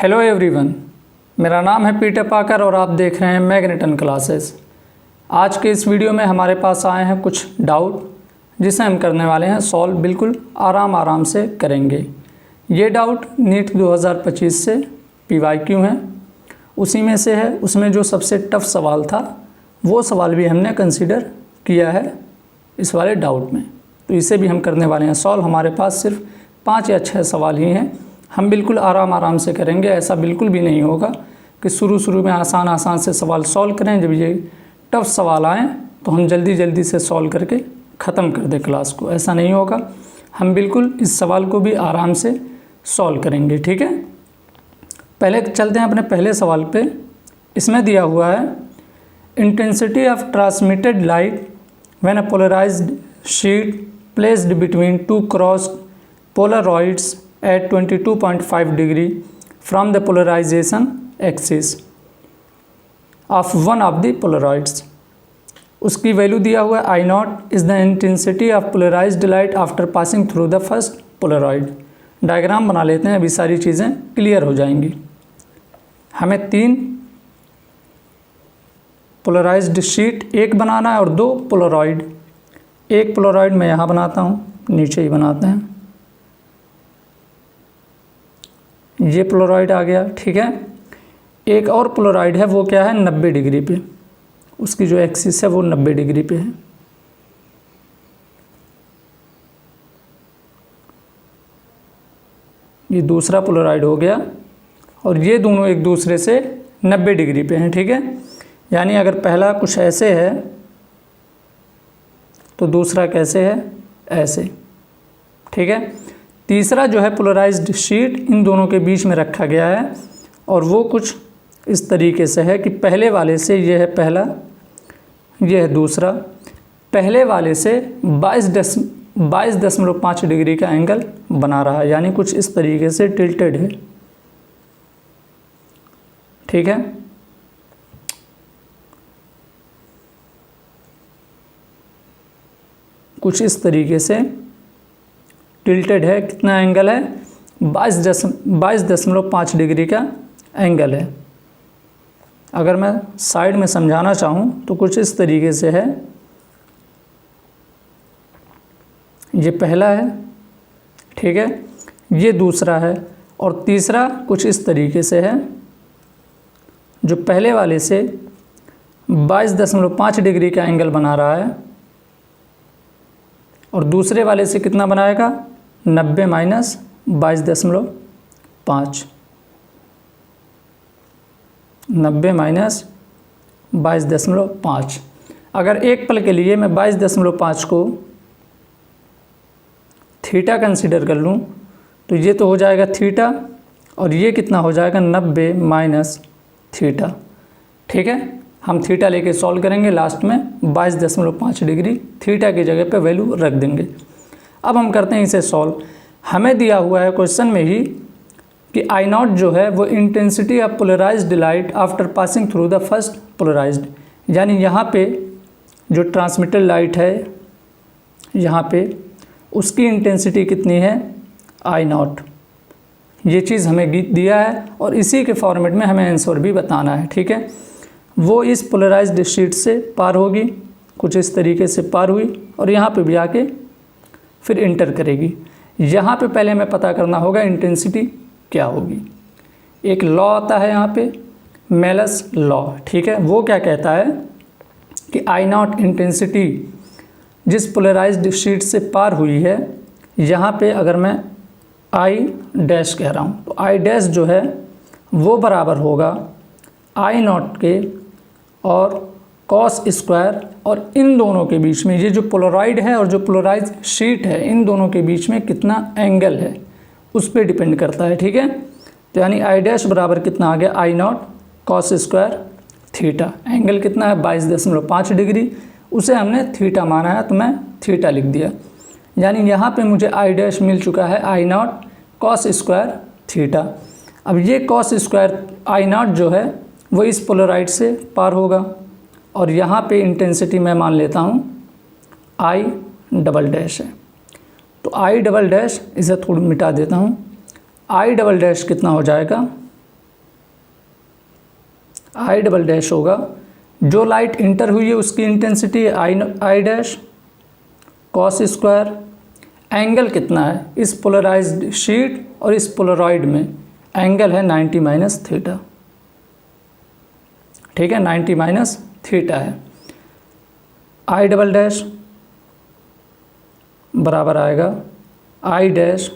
Hello everyone, मेरा नाम है पीटर पाकर और आप देख रहे हैं मैग्नेटन क्लासेस। आज के इस वीडियो में हमारे पास आए हैं कुछ डाउट जिसे हम करने वाले हैं सॉल्व। बिल्कुल आराम से करेंगे। ये डाउट नीट 2025 से PYQ हैं, उसी में से है। उसमें जो सबसे टफ सवाल था वो सवाल भी हमने कंसीडर किया है इस वाले डाउट में, तो इसे भी हम करने वाले हैं सॉल्व। हमारे पास सिर्फ 5 या 6 सवाल ही हैं। हम बिल्कुल आराम से करेंगे। ऐसा बिल्कुल भी नहीं होगा कि शुरू में आसान से सवाल सॉल्व करें, जब ये टफ सवाल आएँ तो हम जल्दी से सॉल्व करके ख़त्म कर दें क्लास को। ऐसा नहीं होगा। हम बिल्कुल इस सवाल को भी आराम से सॉल्व करेंगे, ठीक है। पहले चलते हैं अपने पहले सवाल पे। इसमें दिया हुआ है intensity of transmitted light when a polarized sheet placed between 2 crossed polaroids at 22.5 degree from the polarization axis of one of the polaroids। उसकी वैल्यू दिया हुआ है I0 is the intensity of polarized light after passing through the first polaroid। Diagram बना लेते हैं, अभी सारी चीज़ें क्लियर हो जाएंगी। हमें 3 पोलराइज्ड शीट एक बनाना है और 2 पोलरॉइड। एक पोलरॉइड मैं यहाँ बनाता हूँ, नीचे ही बनाते हैं। ये पोलरॉइड आ गया, ठीक है। एक और पोलरॉइड है, वो क्या है 90 डिग्री पे। उसकी जो एक्सिस है वो 90 डिग्री पे है। ये दूसरा पोलरॉइड हो गया और ये दोनों एक दूसरे से 90 डिग्री पे हैं, ठीक है। यानी अगर पहला कुछ ऐसे है तो दूसरा कैसे है, ऐसे, ठीक है। तीसरा जो है पोलराइज्ड शीट इन दोनों के बीच में रखा गया है और वो कुछ इस तरीके से है कि पहले वाले से ये है पहला, ये है दूसरा। पहले वाले से 22.5 डिग्री का एंगल बना रहा है, यानी कुछ इस तरीके से टिल्टेड है, ठीक है। कुछ इस तरीके से टिल्टेड है। कितना एंगल है, 22.5 डिग्री का एंगल है। अगर मैं साइड में समझाना चाहूँ तो कुछ इस तरीके से है। ये पहला है, ठीक है, ये दूसरा है और तीसरा कुछ इस तरीके से है। जो पहले वाले से 22.5 डिग्री का एंगल बना रहा है और दूसरे वाले से कितना बनाएगा 90 माइनस 22.5, 90 माइनस 22.5। अगर एक पल के लिए मैं 22.5 को थीटा कंसीडर कर लूँ तो ये तो हो जाएगा थीटा और ये कितना हो जाएगा 90 माइनस थीटा, ठीक है। हम थीटा लेके सॉल्व करेंगे, लास्ट में 22.5 डिग्री थीटा की जगह पे वैल्यू रख देंगे। अब हम करते हैं इसे सॉल्व। हमें दिया हुआ है क्वेश्चन में ही कि I0 जो है वो intensity of polarised light after passing through the first polarised, यानी यहाँ पे जो ट्रांसमिटेड लाइट है यहाँ पे उसकी इंटेंसिटी कितनी है I0। ये चीज़ हमें दिया है और इसी के फॉर्मेट में हमें आंसर भी बताना है, ठीक है। वो इस पोलराइज्ड शीट से पार होगी, कुछ इस तरीके से पार हुई और यहाँ पे भी आके फिर इंटर करेगी। यहाँ पे पहले हमें पता करना होगा इंटेंसिटी क्या होगी। एक लॉ आता है यहाँ पे, मेलस लॉ, ठीक है। वो क्या कहता है कि I0 इंटेंसिटी जिस पोलराइज्ड शीट से पार हुई है, यहाँ पे अगर मैं I' कह रहा हूँ तो I' जो है वो बराबर होगा I0 के और कॉस स्क्वायर, और इन दोनों के बीच में ये जो पोलराइड है और जो पोलराइज शीट है इन दोनों के बीच में कितना एंगल है उस पर डिपेंड करता है, ठीक है। तो यानी I' बराबर कितना आ गया I0 cos square theta. Angle कितना है 22.5 डिग्री, उसे हमने थीटा माना है तो मैं थीटा लिख दिया। यानी यहाँ पे मुझे I' मिल चुका है I0 कॉस स्क्वायर थीटा। अब ये कॉस स्क्वायर I0 जो है वो इस पोलराइड से पार होगा और यहाँ पे इंटेंसिटी मैं मान लेता हूँ I" है। तो I" इसे थोड़ा मिटा देता हूँ। I" कितना हो जाएगा आई डबल डैश होगा, जो लाइट इंटर हुई है उसकी intensity I dash cos square, angle कितना है इस पोलराइज्ड शीट और इस पोलरॉइड में, एंगल है 90 माइनस थीटा, ठीक है 90 माइनस थीटा है। आई डबल डैश बराबर आएगा I dash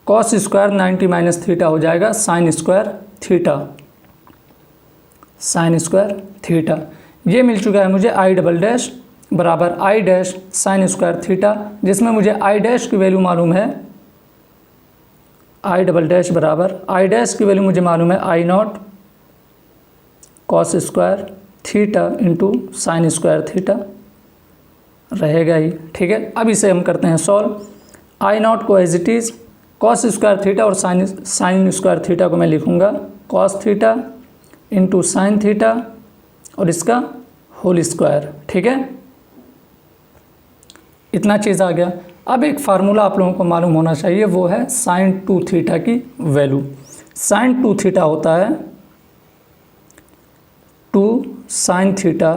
cos square 90 minus theta हो जाएगा sign square theta, sign square theta. ये मिल चुका है मुझे आई डबल डैश बराबर I dash sign square theta, जिसमें मुझे आई डैश की वैल्यू मालूम है, आई डबल डैश बराबर आई डैश की वैल्यू मुझे मालूम है I nought cos square theta into sine square theta रहेगा ही, ठीक है। अब इसे हम करते हैं सॉल्व। आई नॉट को as it is cos square theta और साइन स्क्वायर थीटा को मैं लिखूँगा cos theta into sine theta और इसका होल स्क्वायर, ठीक है। इतना चीज़ आ गया। अब एक फार्मूला आप लोगों को मालूम होना चाहिए, वो है साइन 2 थीटा की वैल्यू। साइन 2 थीटा होता है 2 sine theta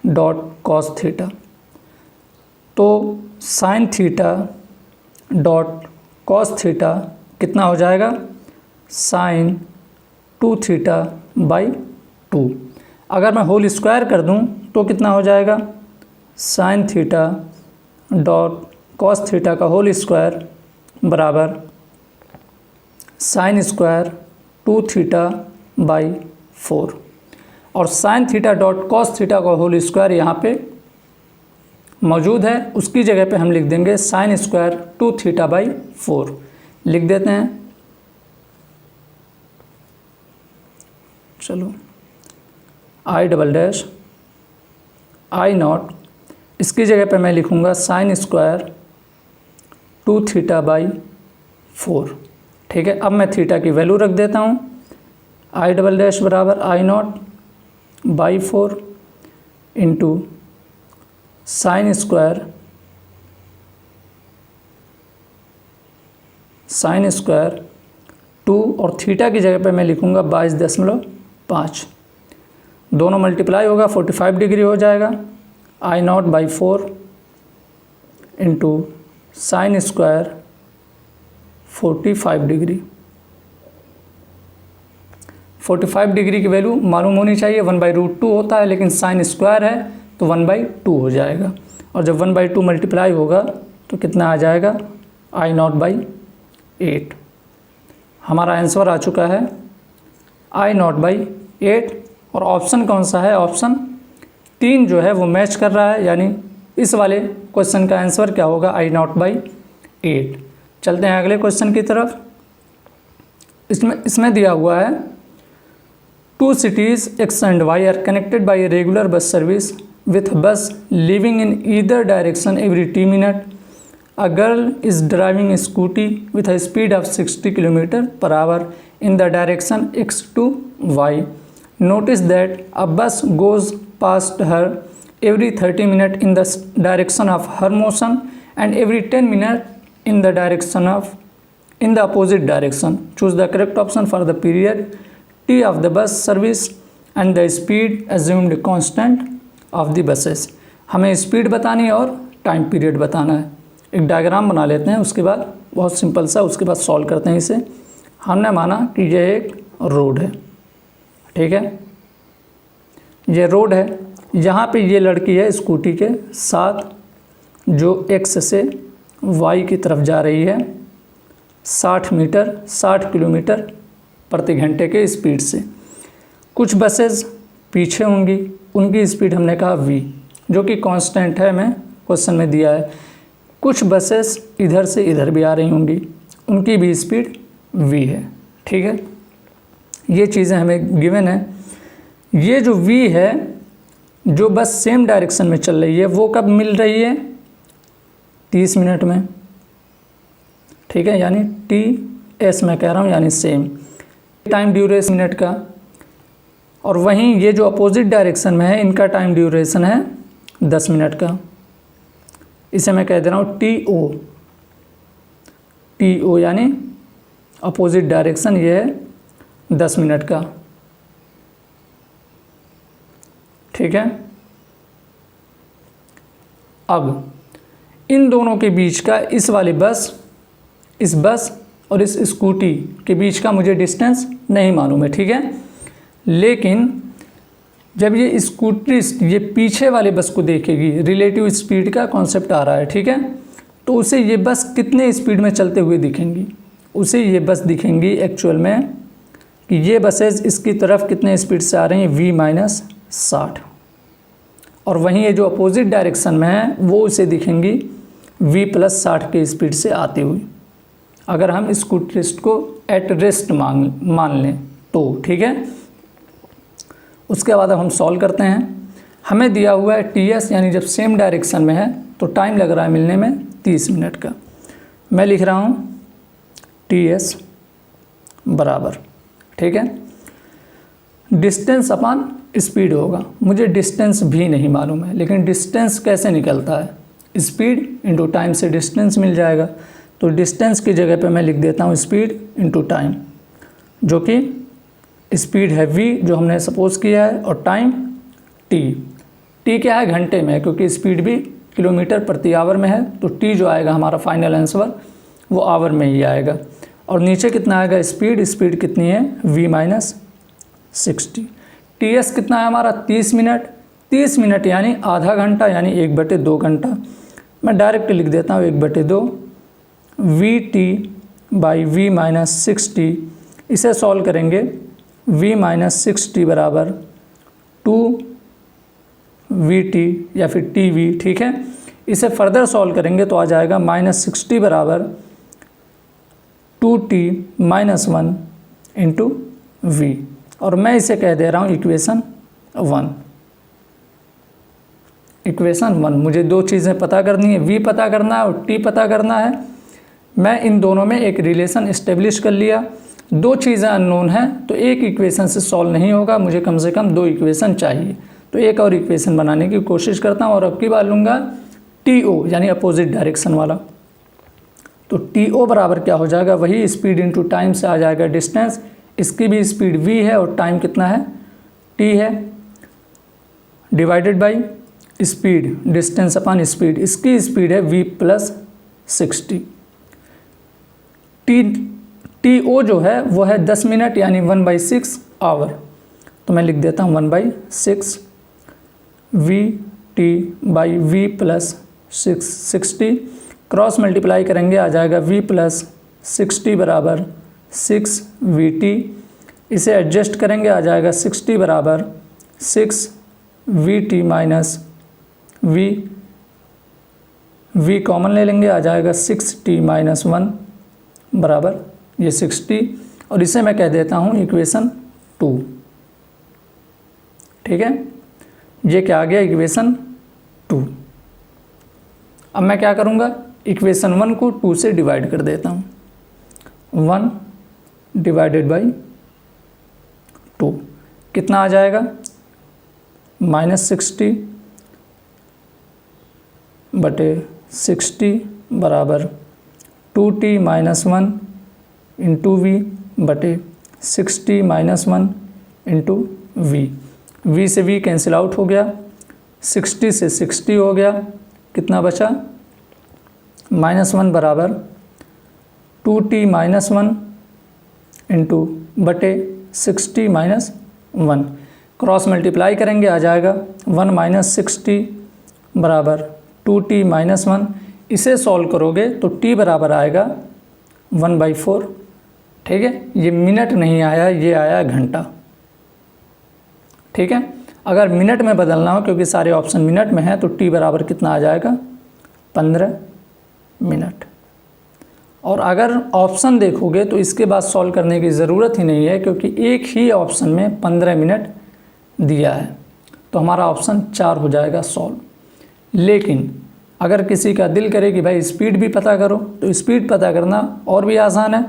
dot cos theta. तो sine theta dot cos theta कितना हो जाएगा, साइन 2 थीटा बाई 2। अगर मैं होल स्क्वायर कर दूं तो कितना हो जाएगा, sign theta dot cos theta का होल स्क्वायर बराबर साइन स्क्वायर 2 थीटा बाई 4। और sign theta dot cos theta का होल स्क्वायर यहाँ पे मौजूद है, उसकी जगह पे हम लिख देंगे साइन स्क्वायर 2 थीटा बाई 4 लिख देते हैं। चलो आई डबल डैश आई नॉट, इसकी जगह पे मैं लिखूँगा साइन स्क्वायर 2 थीटा बाई 4, ठीक है। अब मैं थीटा की वैल्यू रख देता हूँ, आई डबल डैश बराबर I nought by 4 into sine square 2 और थीटा की जगह पे मैं लिखूँगा 22.5, दोनों मल्टीप्लाई होगा 45 डिग्री हो जाएगा। I nought by 4 into sine square 45 degree, 45 degree की वैल्यू मालूम होनी चाहिए, 1/√2 होता है, लेकिन साइन स्क्वायर है तो 1/2 हो जाएगा। और जब 1/2 मल्टीप्लाई होगा तो कितना आ जाएगा, आई नॉट बाई 8। हमारा आंसर आ चुका है आई नॉट बाई 8। और ऑप्शन कौन सा है, ऑप्शन 3 जो है वो मैच कर रहा है, यानी इस वाले क्वेश्चन का आंसर क्या होगा, आई नॉट बाई 8। चलते हैं अगले क्वेश्चन की तरफ। इसमें दिया हुआ है 2 cities X and Y are connected by a regular bus service with bus leaving in either direction every 10 minutes. A girl is driving a scooty with a speed of 60 km/h in the direction X to Y. Notice that a bus goes past her every 30 minutes in the direction of her motion and every 10 minutes in the opposite direction. Choose the correct option for the period T of the bus service and the speed assumed constant of the buses. हमें speed बतानी है और time period बताना है। एक diagram बना लेते हैं, उसके बाद बहुत सिंपल सा, उसके बाद सॉल्व करते हैं इसे। हमने माना कि यह एक रोड है, ठीक है, ये रोड है, यहाँ पे ये लड़की है स्कूटी के साथ जो X से Y की तरफ जा रही है 60 किलोमीटर प्रति घंटे के स्पीड से। कुछ बसेस पीछे होंगी, उनकी स्पीड हमने कहा v, जो कि कांस्टेंट है, हमें क्वेश्चन में दिया है। कुछ बसेस इधर से इधर भी आ रही होंगी, उनकी भी स्पीड v है, ठीक है। ये चीज़ें हमें गिवन है। ये जो v है, जो बस सेम डायरेक्शन में चल रही है, वो कब मिल रही है, 30 मिनट में, ठीक है, यानी TS मैं कह रहा हूँ, यानी सेम टाइम ड्यूरेशन मिनट का। और वहीं ये जो अपोजिट डायरेक्शन में है, इनका टाइम ड्यूरेशन है 10 मिनट का। इसे मैं कह दे रहा हूँ TO यानी अपोजिट डायरेक्शन ये है 10 मिनट का, ठीक है। अब इन दोनों के बीच का इस वाले बस, इस बस और इस स्कूटी के बीच का मुझे डिस्टेंस नहीं मालूम है, ठीक है। लेकिन जब ये स्कूटरिस्ट ये पीछे वाले बस को देखेगी, रिलेटिव स्पीड का कॉन्सेप्ट आ रहा है, ठीक है, तो उसे ये बस कितने स्पीड में चलते हुए दिखेंगी, उसे ये बस दिखेंगी एक्चुअल में कि ये बसेज इसकी तरफ कितने स्पीड से आ रही हैं, v-60, और वहीं ये जो अपोजिट डायरेक्शन में है वो उसे दिखेंगी v+60 के स्पीड से आती हुई, अगर हम स्कूटरिस्ट को एट रेस्ट मान लें तो, ठीक है। उसके बाद अब हम सॉल्व करते हैं। हमें दिया हुआ है TS, यानी जब सेम डायरेक्शन में है तो टाइम लग रहा है मिलने में 30 मिनट का। मैं लिख रहा हूँ TS बराबर, ठीक है, डिस्टेंस अपॉन स्पीड होगा। मुझे डिस्टेंस भी नहीं मालूम है, लेकिन डिस्टेंस कैसे निकलता है, स्पीड इंटू टाइम से डिस्टेंस मिल जाएगा। तो डिस्टेंस की जगह पे मैं लिख देता हूँ स्पीड इंटू टाइम, जो कि स्पीड है v जो हमने सपोज किया है, और टाइम t क्या है, घंटे में है, क्योंकि स्पीड भी किलोमीटर प्रति आवर में है, तो t जो आएगा हमारा फाइनल आंसर वो आवर में ही आएगा। और नीचे कितना आएगा, स्पीड कितनी है, v-60। TS कितना है हमारा, 30 मिनट, 30 मिनट यानी आधा घंटा, यानी 1/2 घंटा। मैं डायरेक्ट लिख देता हूँ 1/2 v/v-60। इसे सॉल्व करेंगे, v-60 बराबर 2vt या फिर tv, ठीक है। इसे फर्दर सॉल्व करेंगे तो आ जाएगा -60 बराबर 2t-1 इंटू v, और मैं इसे कह दे रहा हूँ इक्वेशन 1। इक्वेशन 1 मुझे दो चीज़ें पता करनी है, v पता करना है और t पता करना है। मैं इन दोनों में एक रिलेशन इस्टेब्लिश कर लिया। दो चीज़ें अननोन हैं तो एक इक्वेशन से सॉल्व नहीं होगा, मुझे कम से कम 2 इक्वेशन चाहिए। तो एक और इक्वेशन बनाने की कोशिश करता हूँ, और अब की बार लूँगा TO यानी अपोजिट डायरेक्शन वाला। तो TO बराबर क्या हो जाएगा, वही स्पीड इंटू टाइम से आ जाएगा डिस्टेंस। इसकी भी स्पीड v है और टाइम कितना है, t है, divided by speed, distance upon speed. इसकी स्पीड है v+60। TO जो है वो है 10 मिनट यानी 1/6 आवर। तो मैं लिख देता हूँ 1/6 v/v+60, क्रॉस मल्टीप्लाई करेंगे आ जाएगा v+60 बराबर 6vt। इसे एडजस्ट करेंगे आ जाएगा 60 बराबर 6vt माइनस v कॉमन ले लेंगे आ जाएगा 6t-1 बराबर ये 60, और इसे मैं कह देता हूँ इक्वेशन 2, ठीक है। ये क्या आ गया, इक्वेशन 2। अब मैं क्या करूँगा, इक्वेशन 1 को 2 से डिवाइड कर देता हूँ, 1 डिवाइडेड बाई 2 कितना आ जाएगा, -60 बटे 60 बराबर 2t-1 इंटू v बटे 60-1 इंटू v से v कैंसिल आउट हो गया, 60 से 60 हो गया, कितना बचा, -1 बराबर 2t-1 इंटू बटे 60-1, क्रॉस मल्टीप्लाई करेंगे आ जाएगा 1 - 60 बराबर 2t-1। इसे सॉल्व करोगे तो t बराबर आएगा 1/4, ठीक है। ये मिनट नहीं आया, ये आया घंटा, ठीक है। अगर मिनट में बदलना हो, क्योंकि सारे ऑप्शन मिनट में हैं, तो t बराबर कितना आ जाएगा, 15 मिनट। और अगर ऑप्शन देखोगे तो इसके बाद सॉल्व करने की ज़रूरत ही नहीं है, क्योंकि एक ही ऑप्शन में 15 मिनट दिया है, तो हमारा ऑप्शन 4 हो जाएगा सॉल्व। लेकिन अगर किसी का दिल करे कि भाई स्पीड भी पता करो, तो स्पीड पता करना और भी आसान है।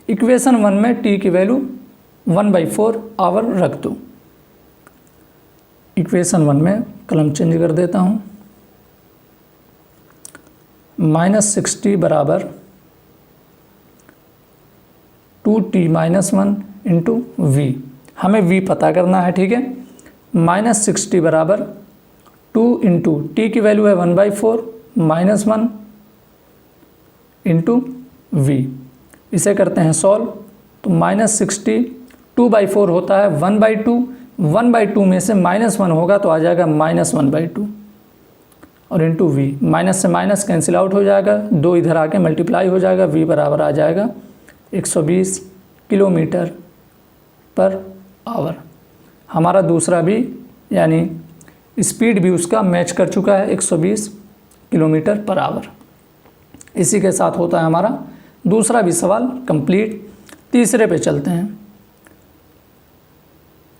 इक्वेशन 1 में t की वैल्यू 1/4 आवर रख दो। इक्वेशन 1 में कलम चेंज कर देता हूँ, -60 बराबर 2t माइनस 1 इंटू वी, हमें v पता करना है, ठीक है। -60 बराबर 2 इंटू टी की वैल्यू है 1/4 माइनस 1 इंटू वी, इसे करते हैं सॉल्व। तो -60 2/4 होता है 1/2, 1/2 में से -1 होगा तो आ जाएगा -1/2 और इंटू वी, माइनस से माइनस कैंसिल आउट हो जाएगा, 2 इधर आके मल्टीप्लाई हो जाएगा, वी बराबर आ जाएगा 120 किलोमीटर पर आवर। हमारा दूसरा भी यानी स्पीड भी उसका मैच कर चुका है 120 किलोमीटर पर आवर। इसी के साथ होता है हमारा दूसरा भी सवाल कंप्लीट। तीसरे पे चलते हैं।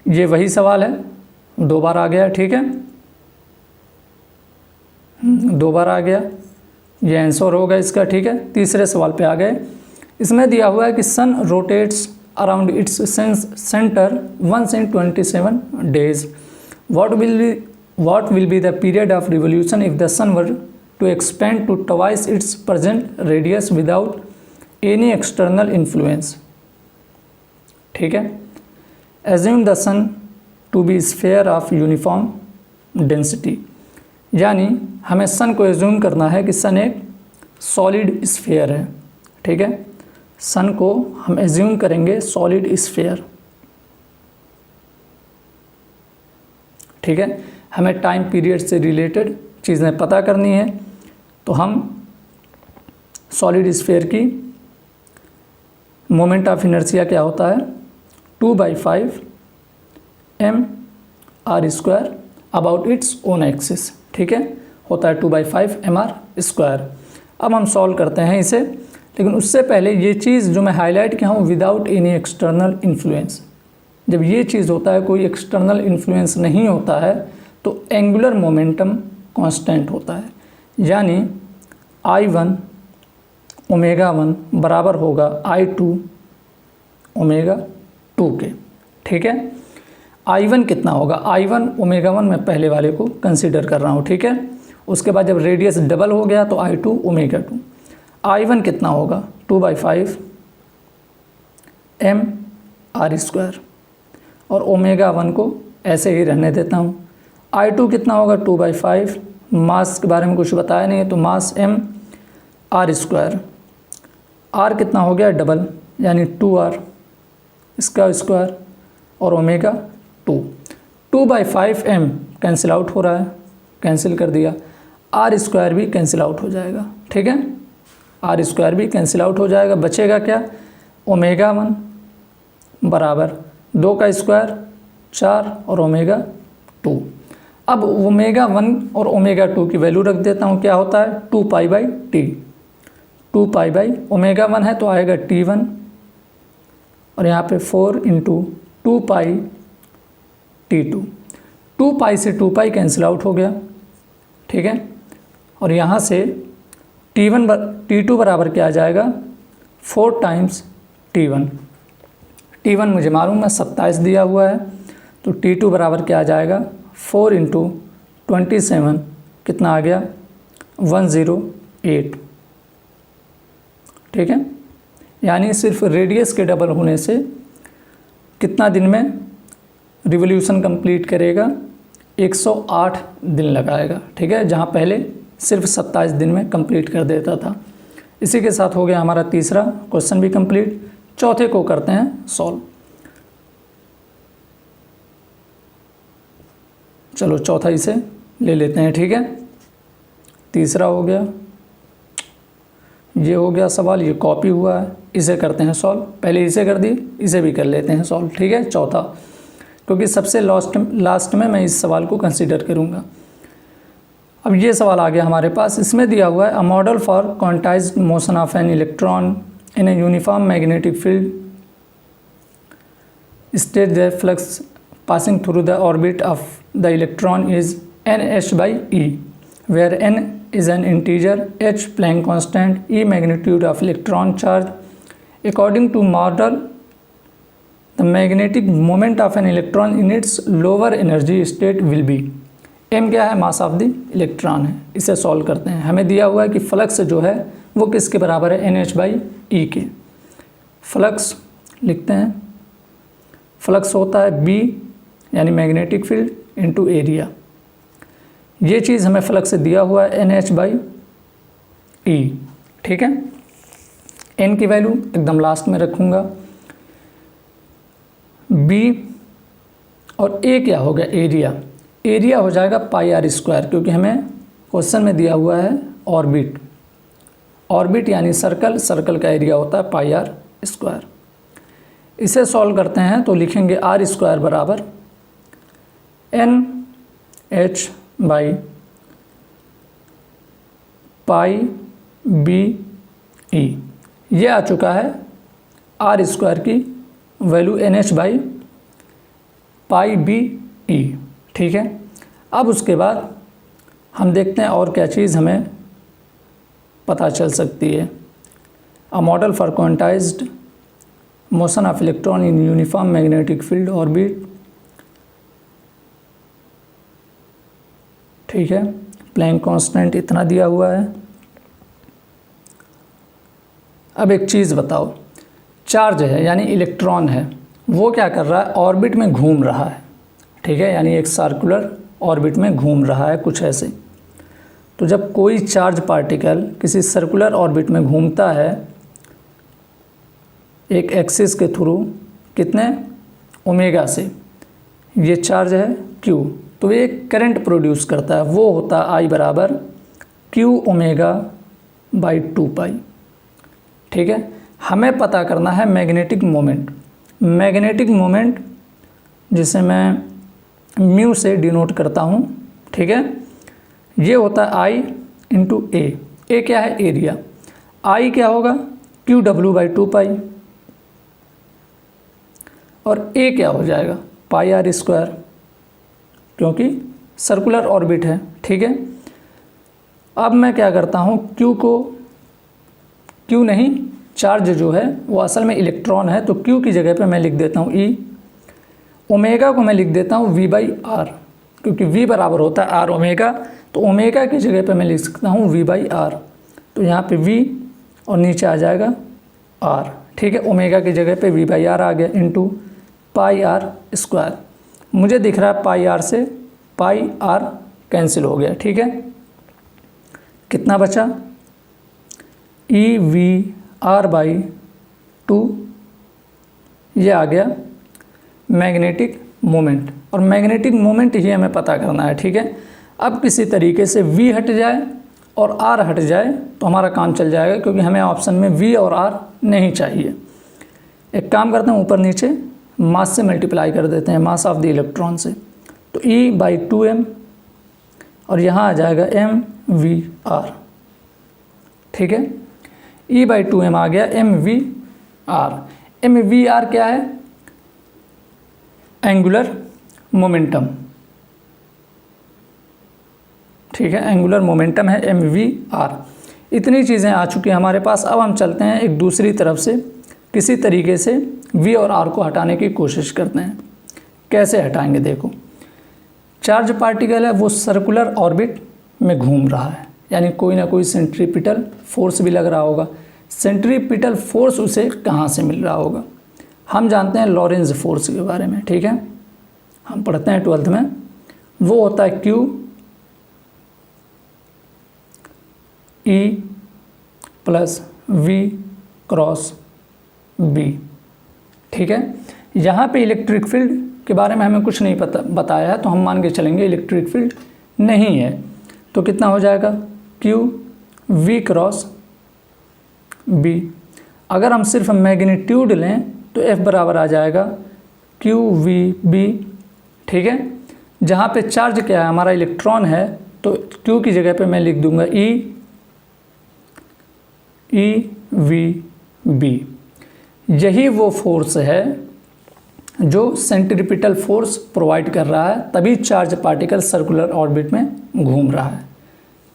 ये वही सवाल है, 2 बार आ गया, ठीक है, 2 बार आ गया, ये आंसर होगा इसका, ठीक है। तीसरे सवाल पे आ गए। इसमें दिया हुआ है कि sun rotates around its centre once in 27 days. What will be the period of revolution if the sun were to expand to twice its present radius without any external influence, ठीक है। Assume the sun to be sphere of uniform density, यानी हमें सन को assume करना है कि सन एक solid sphere है, ठीक है। सन को हम एज्यूम करेंगे सॉलिड स्फीयर, ठीक है। हमें टाइम पीरियड से रिलेटेड चीज़ें पता करनी है, तो हम सॉलिड स्फीयर की मोमेंट ऑफ इनर्शिया क्या होता है 2/5 mr² about its own axis, ठीक है, होता है 2/5 mr²। अब हम सॉल्व करते हैं इसे, लेकिन उससे पहले ये चीज़ जो मैं हाईलाइट किया हूँ विदाउट एनी एक्सटर्नल इन्फ्लुएंस, जब ये चीज़ होता है कोई एक्सटर्नल इन्फ्लुएंस नहीं होता है तो एंगुलर मोमेंटम कांस्टेंट होता है, यानी I1 ω1 बराबर होगा I2 ω2 के, ठीक है। I1 कितना होगा, I1 ω1 मैं पहले वाले को कंसीडर कर रहा हूँ, ठीक है। उसके बाद जब रेडियस डबल हो गया तो I2 ω2। I1 कितना होगा 2/5 mr² और ω1 को ऐसे ही रहने देता हूँ। I2 कितना होगा 2/5, मास के बारे में कुछ बताया नहीं है तो मास mr², r कितना हो गया डबल यानी 2r इसका स्क्वायर और ω2, 2/5 m कैंसिल आउट हो रहा है, कैंसिल कर दिया, r² भी कैंसिल आउट हो जाएगा, ठीक है, r² भी कैंसिल आउट हो जाएगा, बचेगा क्या ω1 बराबर 2 का स्क्वायर 4 और ω2। अब ω1 और ω2 की वैल्यू रख देता हूँ, क्या होता है 2π/t, 2π/ω1 है तो आएगा t1 और यहाँ पे 4 × 2π/t2, 2π से 2π कैंसिल आउट हो गया, ठीक है। और यहाँ से t2 बराबर क्या आ जाएगा 4 टाइम्स t1 मुझे मालूम है 27 दिया हुआ है, तो t2 बराबर क्या आ जाएगा 4 × 27 कितना आ गया 108, ठीक है। यानी सिर्फ रेडियस के डबल होने से कितना दिन में रिवोल्यूशन कंप्लीट करेगा 108 दिन लगाएगा, ठीक है, जहाँ पहले सिर्फ 27 दिन में कंप्लीट कर देता था। इसी के साथ हो गया हमारा तीसरा क्वेश्चन भी कंप्लीट। चौथे को करते हैं सॉल्व। चलो चौथा इसे ले लेते हैं, ठीक है। तीसरा हो गया, ये हो गया सवाल, ये कॉपी हुआ है, इसे करते हैं सॉल्व। पहले इसे कर दिए, इसे भी कर लेते हैं सॉल्व, ठीक है। चौथा, क्योंकि सबसे लास्ट में मैं इस सवाल को कंसीडर करूँगा। अब ये सवाल आ गया हमारे पास, इसमें दिया हुआ है a model for quantized motion of an electron in a uniform magnetic field state the flux passing through the orbit of the electron is nh/e, where n is an integer, h Planck constant, e magnitude of electron charge. According to model, the magnetic moment of an electron in its lower energy state will be, m क्या है mass of the electron है। इसे solve करते हैं। हमें दिया हुआ है कि फ्लक्स जो है वो किसके बराबर है nh/e के। फ्लक्स लिखते हैं, फ्लक्स होता है B यानी मैग्नेटिक फील्ड इनटू एरिया। ये चीज़ हमें फ्लक्स से दिया हुआ है NH/E, ठीक है। N की वैल्यू एकदम लास्ट में रखूँगा, B और A क्या हो गया एरिया, एरिया हो जाएगा पाई आर स्क्वायर, क्योंकि हमें क्वेश्चन में दिया हुआ है ऑर्बिट, ऑर्बिट यानी सर्कल, सर्कल का एरिया होता है पाई आर स्क्वायर। इसे सॉल्व करते हैं तो लिखेंगे आर स्क्वायर बराबर NH/पाई BE। ये आ चुका है आर स्क्वायर की वैल्यू NH/पाई BE, ठीक है। अब उसके बाद हम देखते हैं और क्या चीज़ हमें पता चल सकती है। A model for quantized motion of electron in uniform magnetic field orbit, ठीक है। प्लैंक कांस्टेंट इतना दिया हुआ है। अब एक चीज़ बताओ, चार्ज है यानी इलेक्ट्रॉन है, वो क्या कर रहा है, ऑर्बिट में घूम रहा है, ठीक है, यानी एक सर्कुलर ऑर्बिट में घूम रहा है कुछ ऐसे। तो जब कोई चार्ज पार्टिकल किसी सर्कुलर ऑर्बिट में घूमता है एक एक्सिस के थ्रू, कितने ओमेगा से, ये चार्ज है Q, तो ये करंट प्रोड्यूस करता है, वो होता है I बराबर Q⍵/2π, ठीक है। हमें पता करना है मैग्नेटिक मोमेंट, मैग्नेटिक मोमेंट जिसे मैं म्यू से डिनोट करता हूँ, ठीक है। ये होता है I इंटू A, A क्या है एरिया, I क्या होगा QW/2π और A क्या हो जाएगा पाई आर स्क्वायर, क्योंकि सर्कुलर ऑर्बिट है, ठीक है। अब मैं क्या करता हूँ, Q नहीं, चार्ज जो है वो असल में इलेक्ट्रॉन है, तो Q की जगह पे मैं लिख देता हूँ E, ओमेगा को मैं लिख देता हूँ V/R, क्योंकि V बराबर होता है R ओमेगा, तो ओमेगा की जगह पे मैं लिख सकता हूँ V/R, तो यहाँ पे V और नीचे आ जाएगा R, ठीक है। ओमेगा की जगह पे V/R आ गया इंटू पाई आर स्क्वायर। मुझे दिख रहा है पाई आर से पाई आर कैंसिल हो गया, ठीक है। कितना बचा, EV/R/2, ये आ गया मैग्नेटिक मोमेंट, और मैग्नेटिक मोमेंट ही हमें पता करना है, ठीक है। अब किसी तरीके से V हट जाए और R हट जाए तो हमारा काम चल जाएगा, क्योंकि हमें ऑप्शन में V और R नहीं चाहिए। एक काम करते हैं, ऊपर नीचे मास से मल्टीप्लाई कर देते हैं, मास ऑफ द इलेक्ट्रॉन से, तो E/2m और यहाँ आ जाएगा mvr, ठीक है। E/2m आ गया mvr। mvr क्या है, एंगुलर मोमेंटम, ठीक है, एंगुलर मोमेंटम है mvr। इतनी चीज़ें आ चुकी हैं हमारे पास। अब हम चलते हैं एक दूसरी तरफ से, किसी तरीके से v और r को हटाने की कोशिश करते हैं। कैसे हटाएंगे, देखो, चार्ज पार्टिकल है वो सर्कुलर ऑर्बिट में घूम रहा है, यानी कोई ना कोई सेंट्रीपिटल फोर्स भी लग रहा होगा। सेंट्रीपिटल फोर्स उसे कहाँ से मिल रहा होगा, हम जानते हैं लॉरेंज फोर्स के बारे में, ठीक है, हम पढ़ते हैं 12th में। वो होता है Q E + V × B, ठीक है। यहाँ पे इलेक्ट्रिक फील्ड के बारे में हमें कुछ नहीं बताया है, तो हम मान के चलेंगे इलेक्ट्रिक फील्ड नहीं है। तो कितना हो जाएगा Q V × B। अगर हम सिर्फ मैग्नीट्यूड लें तो F बराबर आ जाएगा QVB, ठीक है। जहाँ पे चार्ज क्या है, हमारा इलेक्ट्रॉन है, तो Q की जगह पे मैं लिख दूंगा EVB। यही वो फोर्स है जो सेंट्रीपिटल फोर्स प्रोवाइड कर रहा है, तभी चार्ज पार्टिकल सर्कुलर ऑर्बिट में घूम रहा है।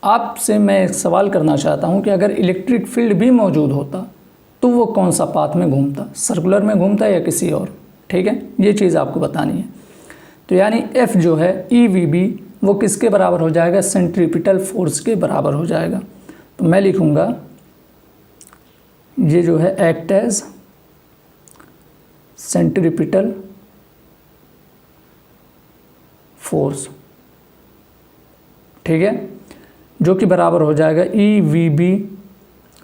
आपसे मैं एक सवाल करना चाहता हूं कि अगर इलेक्ट्रिक फील्ड भी मौजूद होता तो वो कौन सा पाथ में घूमता, सर्कुलर में घूमता या किसी और, ठीक है, ये चीज़ आपको बतानी है। तो यानी F जो है EVB वो किसके बराबर हो जाएगा, सेंट्रीपिटल फोर्स के बराबर हो जाएगा। तो मैं लिखूँगा ये जो है एक्ट एज सेंट्रीपिटल फोर्स, ठीक है, जो कि बराबर हो जाएगा EVB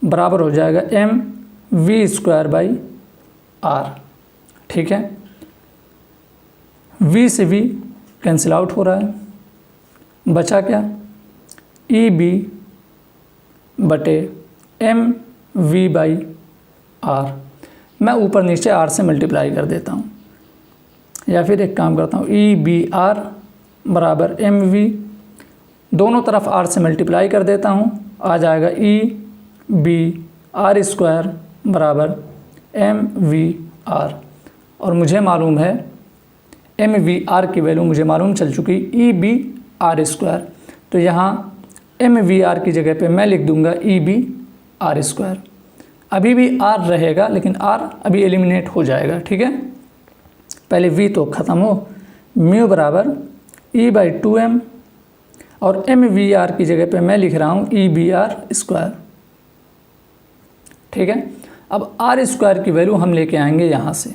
बराबर हो जाएगा mv² r, ठीक है। v से v कैंसिल आउट हो रहा है, बचा क्या EB बटे mv/r। मैं ऊपर नीचे r से मल्टीप्लाई कर देता हूँ, या फिर एक काम करता हूँ EBR बराबर mv, दोनों तरफ r से मल्टीप्लाई कर देता हूँ, आ जाएगा EBR² बराबर mvr। और मुझे मालूम है mvr की वैल्यू मुझे मालूम चल चुकी EBR², तो यहाँ mvr की जगह पे मैं लिख दूंगा EBR²। अभी भी r रहेगा लेकिन r अभी एलिमिनेट हो जाएगा, ठीक है। पहले v तो ख़त्म हो, म्यू बराबर E/2m और mvr की जगह पे मैं लिख रहा हूँ EBR², ठीक है। अब r² की वैल्यू हम लेके आएंगे यहाँ से,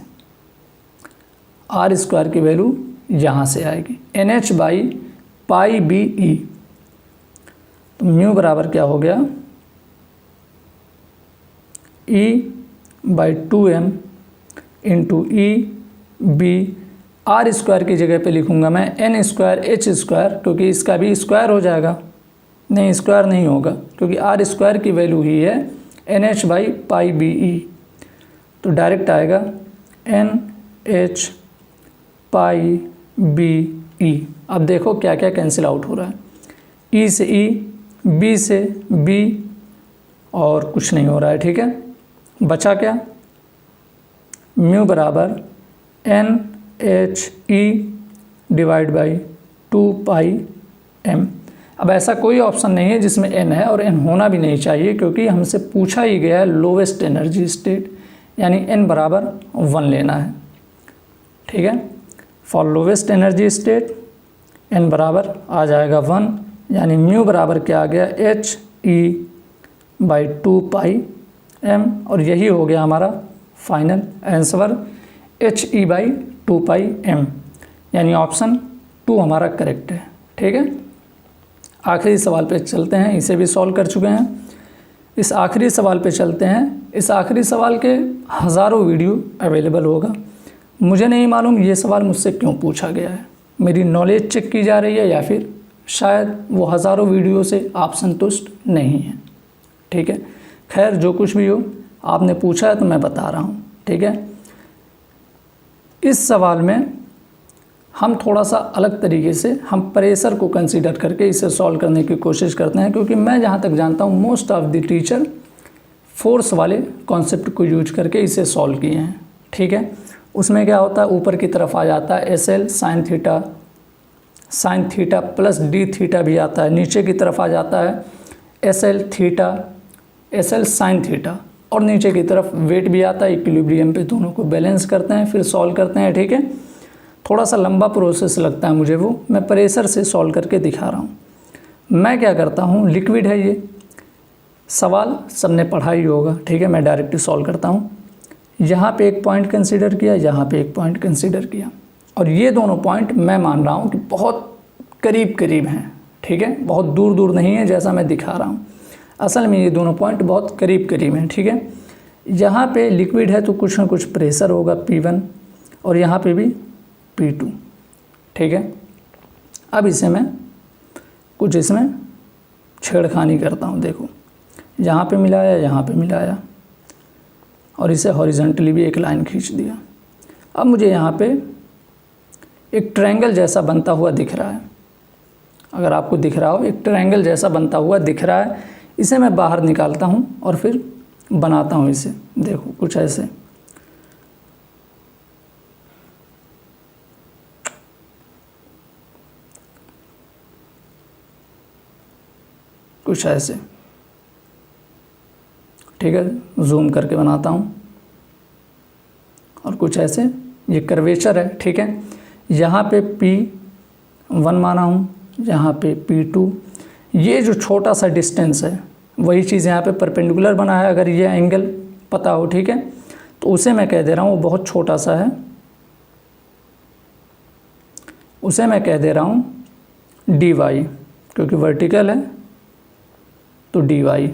r² की वैल्यू यहाँ से आएगी NH/πBE। तो म्यू बराबर क्या हो गया E/2m इंटू EB, r² की जगह पे लिखूंगा मैं n²h², क्योंकि इसका भी स्क्वायर हो जाएगा, नहीं स्क्वायर नहीं होगा क्योंकि r² की वैल्यू ही है NH/πBE। तो डायरेक्ट आएगा NH/πBE। अब देखो क्या क्या कैंसिल आउट हो रहा है, E से E, B से B और कुछ नहीं हो रहा है, ठीक है। बचा क्या म्यू बराबर NHE/2πm। अब ऐसा कोई ऑप्शन नहीं है जिसमें n है, और n होना भी नहीं चाहिए क्योंकि हमसे पूछा ही गया है लोवेस्ट एनर्जी स्टेट, यानी n बराबर 1 लेना है, ठीक है। For lowest energy state n बराबर आ जाएगा 1, यानी म्यू बराबर क्या आ गया HE/2πm, और यही हो गया हमारा फाइनल आंसर HE/2πm, यानी ऑप्शन 2 हमारा करेक्ट है, ठीक है। आखिरी सवाल पे चलते हैं, इसे भी सॉल्व कर चुके हैं। इस आखिरी सवाल पे चलते हैं। इस आखिरी सवाल के हज़ारों वीडियो अवेलेबल होगा। मुझे नहीं मालूम ये सवाल मुझसे क्यों पूछा गया है, मेरी नॉलेज चेक की जा रही है या फिर शायद वो हज़ारों वीडियो से आप संतुष्ट नहीं हैं, ठीक है। खैर जो कुछ भी हो, आपने पूछा है तो मैं बता रहा हूँ, ठीक है। इस सवाल में हम थोड़ा सा अलग तरीके से हम प्रेशर को कंसीडर करके इसे सॉल्व करने की कोशिश करते हैं, क्योंकि मैं जहाँ तक जानता हूँ most of the teacher force वाले कॉन्सेप्ट को यूज करके इसे सॉल्व किए हैं, ठीक है। उसमें क्या होता है, ऊपर की तरफ आ जाता है SL sin theta plus d theta भी आता है, नीचे की तरफ आ जाता है SL sin थीटा, और नीचे की तरफ वेट भी आता है। इक्विलिब्रियम पे दोनों को बैलेंस करते हैं फिर सॉल्व करते हैं, ठीक है। थोड़ा सा लंबा प्रोसेस लगता है मुझे, वो मैं प्रेशर से सॉल्व करके दिखा रहा हूँ। मैं क्या करता हूँ, लिक्विड है ये, सवाल सबने पढ़ा ही होगा, ठीक है। मैं डायरेक्टली सॉल्व करता हूँ। यहाँ पे एक पॉइंट कंसीडर किया, यहाँ पे एक पॉइंट कंसीडर किया, और ये दोनों पॉइंट मैं मान रहा हूँ कि बहुत करीब करीब हैं, ठीक है, बहुत दूर दूर नहीं है जैसा मैं दिखा रहा हूँ। असल में ये दोनों पॉइंट बहुत करीब करीब हैं, ठीक है। यहाँ पे लिक्विड है तो कुछ ना कुछ प्रेशर होगा P1, और यहाँ पे भी P2, ठीक है। अब इसे मैं कुछ इसमें छेड़खानी करता हूँ। देखो यहाँ पे मिलाया, यहाँ पे मिलाया, और इसे हॉरिजॉन्टली भी एक लाइन खींच दिया। अब मुझे यहाँ पे एक ट्रायंगल जैसा बनता हुआ दिख रहा है, अगर आपको दिख रहा हो, एक ट्रायंगल जैसा बनता हुआ दिख रहा है। इसे मैं बाहर निकालता हूँ और फिर बनाता हूँ इसे। देखो कुछ ऐसे, कुछ ऐसे, ठीक है, जूम करके बनाता हूँ, और कुछ ऐसे। ये कर्वेचर है, ठीक है। यहाँ पे P1 माना हूँ, यहाँ पे P2। ये जो छोटा सा डिस्टेंस है वही चीज़ यहाँ पे परपेंडिकुलर बना है, अगर ये एंगल पता हो, ठीक है। तो उसे मैं कह दे रहा हूँ वो बहुत छोटा सा है, उसे मैं कह दे रहा हूँ dy, क्योंकि वर्टिकल है तो dy।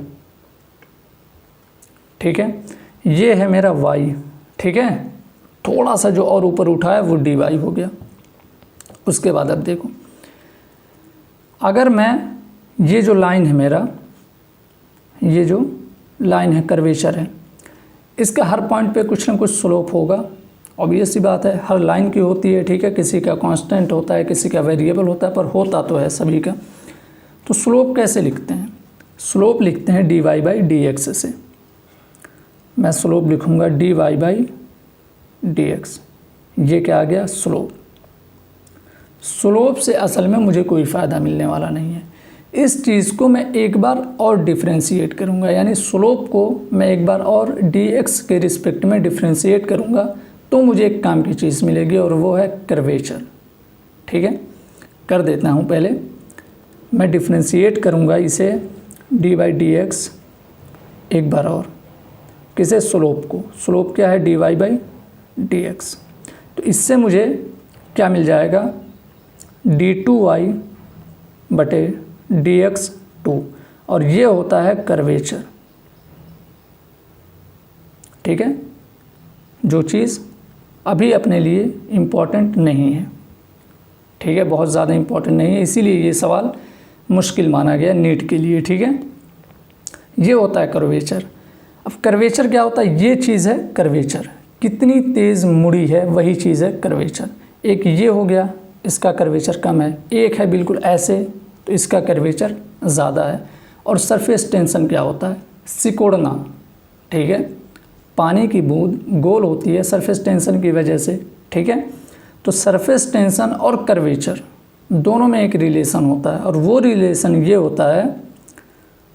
ठीक है, ये है मेरा y। ठीक है, थोड़ा सा जो और ऊपर उठा है वो dy हो गया। उसके बाद अब देखो, अगर मैं ये जो लाइन है मेरा, ये जो लाइन है कर्वेचर है, इसका हर पॉइंट पे कुछ ना कुछ स्लोप होगा। ऑब्वियस सी बात है, हर लाइन की होती है। ठीक है, किसी का कांस्टेंट होता है, किसी का वेरिएबल होता है, पर होता तो है सभी का। तो स्लोप कैसे लिखते हैं? स्लोप लिखते हैं dy बाई dx से। मैं स्लोप लिखूँगा dy बाई dx। ये क्या आ गया? स्लोप। स्लोप से असल में मुझे कोई फ़ायदा मिलने वाला नहीं है। इस चीज़ को मैं एक बार और डिफ्रेंशिएट करूँगा, यानी स्लोप को मैं एक बार और dx के रिस्पेक्ट में डिफ्रेंशिएट करूँगा, तो मुझे एक काम की चीज़ मिलेगी और वो है कर्वेचर। ठीक है, कर देता हूँ। पहले मैं डिफ्रेंशिएट करूँगा इसे dy बाई dx एक बार और। किसे? स्लोप को। स्लोप क्या है? dy by dx। तो इससे मुझे क्या मिल जाएगा? d2y बटे dx2, और ये होता है कर्वेचर। ठीक है, जो चीज़ अभी अपने लिए इम्पॉर्टेंट नहीं है। ठीक है, बहुत ज़्यादा इम्पॉर्टेंट नहीं है, इसीलिए ये सवाल मुश्किल माना गया नीट के लिए। ठीक है, ये होता है कर्वेचर। अब कर्वेचर क्या होता है? ये चीज़ है कर्वेचर, कितनी तेज़ मुड़ी है वही चीज़ है कर्वेचर। एक ये हो गया, इसका कर्वेचर कम है। एक है बिल्कुल ऐसे, तो इसका कर्वेचर ज़्यादा है। और सरफेस टेंशन क्या होता है? सिकोड़ना। ठीक है, पानी की बूंद गोल होती है सरफेस टेंशन की वजह से। ठीक है, तो सरफेस टेंशन और कर्वेचर दोनों में एक रिलेशन होता है, और वो रिलेशन ये होता है,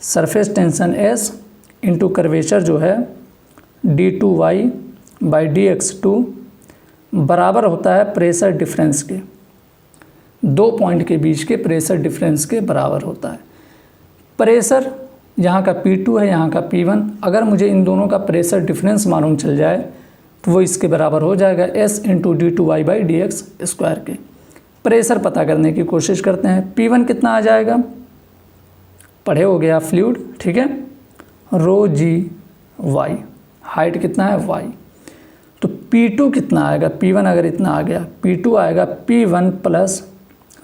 surface tension S into curvature जो है d2y बाई dx2 बराबर होता है प्रेशर डिफरेंस के। दो पॉइंट के बीच के प्रेशर डिफरेंस के बराबर होता है। प्रेशर यहाँ का P2 है, यहाँ का P1। अगर मुझे इन दोनों का प्रेशर डिफरेंस मालूम चल जाए तो वो इसके बराबर हो जाएगा S into d2y by dx square के। प्रेशर पता करने की कोशिश करते हैं। P1 कितना आ जाएगा? पढ़े हो गया फ्लूइड। ठीक है, रो जी वाई, हाइट कितना है? y। तो P2 कितना आएगा? P1 अगर इतना आ गया, P2 आएगा P1 प्लस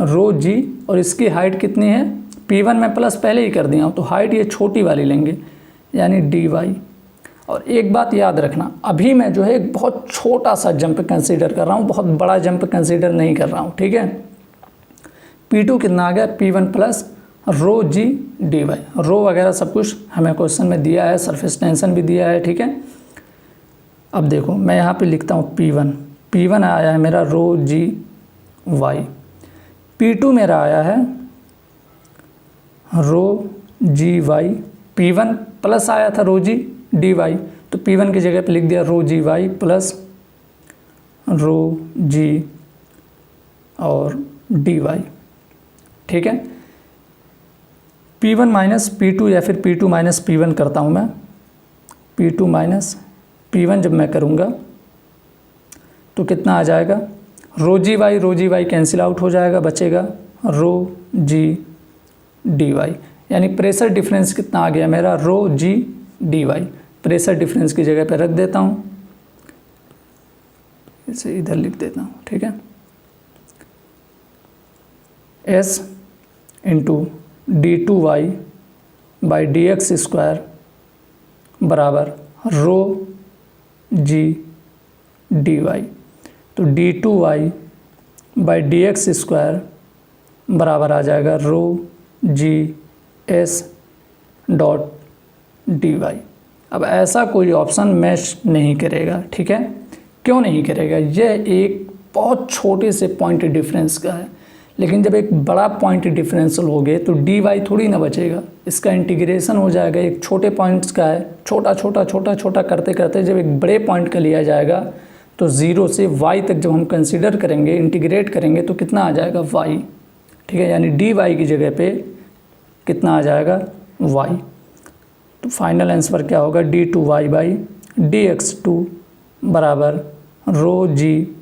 रो जी, और इसकी हाइट कितनी है? P1 में प्लस पहले ही कर दिया हूँ, तो हाइट ये छोटी वाली लेंगे, यानी dy। और एक बात याद रखना, अभी मैं जो है एक बहुत छोटा सा जंप कंसीडर कर रहा हूँ, बहुत बड़ा जंप कंसीडर नहीं कर रहा हूँ। ठीक है, P2 कितना आ गया? P1 प्लस रो जी dy। रो वगैरह सब कुछ हमें क्वेश्चन में दिया है, सरफेस टेंशन भी दिया है। ठीक है, अब देखो मैं यहाँ पे लिखता हूँ P1 आया है मेरा रो जी वाई, P2 मेरा आया है रो जी वाई, P1 प्लस आया था रो जी डी वाई, तो P1 की जगह पे लिख दिया रो जी वाई प्लस रो जी और डी वाई। ठीक है, P1 माइनस P2 या फिर P2 माइनस P1 करता हूँ मैं। P2 माइनस P1 जब मैं करूँगा तो कितना आ जाएगा? Rho G Y cancel out हो जाएगा, बचेगा रो जी डी वाई। यानी प्रेशर डिफरेंस कितना आ गया मेरा? Rho G D Y. Pressure difference की जगह पे रख देता हूँ, इसे इधर लिख देता हूँ। ठीक है, S into d2y by dx square बराबर रो जी डी वाई। तो d2y बाई dx स्क्वायर बराबर आ जाएगा rho G S dot D Y. अब ऐसा कोई ऑप्शन मैच नहीं करेगा। ठीक है, क्यों नहीं करेगा? यह एक बहुत छोटे से पॉइंट डिफरेंस का है, लेकिन जब एक बड़ा पॉइंट डिफरेंस लोगे तो डी वाई थोड़ी ना बचेगा, इसका इंटीग्रेशन हो जाएगा। एक छोटे पॉइंट्स का है, छोटा छोटा छोटा छोटा करते करते जब एक बड़े पॉइंट का लिया जाएगा तो 0 से y तक जब हम कंसीडर करेंगे, इंटीग्रेट करेंगे, तो कितना आ जाएगा? y। ठीक है, यानी डी वाई की जगह पे कितना आ जाएगा? y। तो फाइनल आंसर क्या होगा? d2y बाई dx2 बराबर रो जी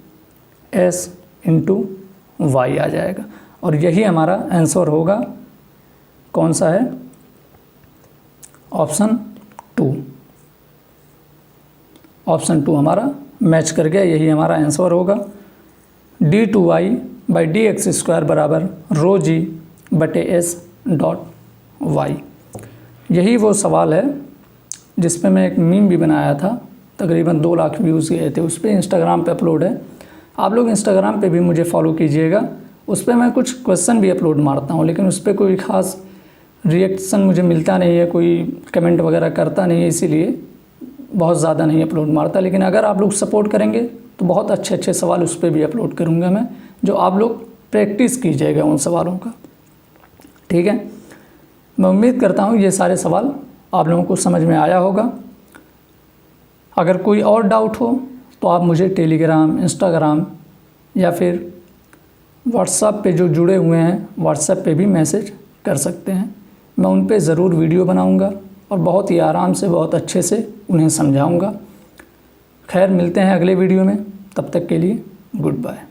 एस इंटू वाई आ जाएगा। और यही हमारा आंसर होगा, कौन सा है, ऑप्शन 2। ऑप्शन 2 हमारा मैच कर गया, यही हमारा आंसर होगा। d2y/dx² बराबर रो जी बटे एस डॉट वाई। यही वो सवाल है जिस पे मैं एक मीम भी बनाया था, तकरीबन 2 लाख व्यूज़ गए थे, उस पर इंस्टाग्राम पे अपलोड है। आप लोग इंस्टाग्राम पे भी मुझे फॉलो कीजिएगा, उस पर मैं कुछ क्वेश्चन भी अपलोड मारता हूँ, लेकिन उस पर कोई ख़ास रिएक्शन मुझे मिलता नहीं है, कोई कमेंट वगैरह करता नहीं है, इसीलिए बहुत ज़्यादा नहीं अपलोड मारता। लेकिन अगर आप लोग सपोर्ट करेंगे तो बहुत अच्छे अच्छे सवाल उस पर भी अपलोड करूँगा मैं, जो आप लोग प्रैक्टिस कीजिएगा उन सवालों का, ठीक है। मैं उम्मीद करता हूँ ये सारे सवाल आप लोगों को समझ में आया होगा। अगर कोई और डाउट हो तो आप मुझे टेलीग्राम, इंस्टाग्राम या फिर व्हाट्सएप पे जो जुड़े हुए हैं व्हाट्सएप पे भी मैसेज कर सकते हैं। मैं उन पे ज़रूर वीडियो बनाऊंगा और बहुत ही आराम से, बहुत अच्छे से उन्हें समझाऊंगा। खैर, मिलते हैं अगले वीडियो में, तब तक के लिए गुड बाय।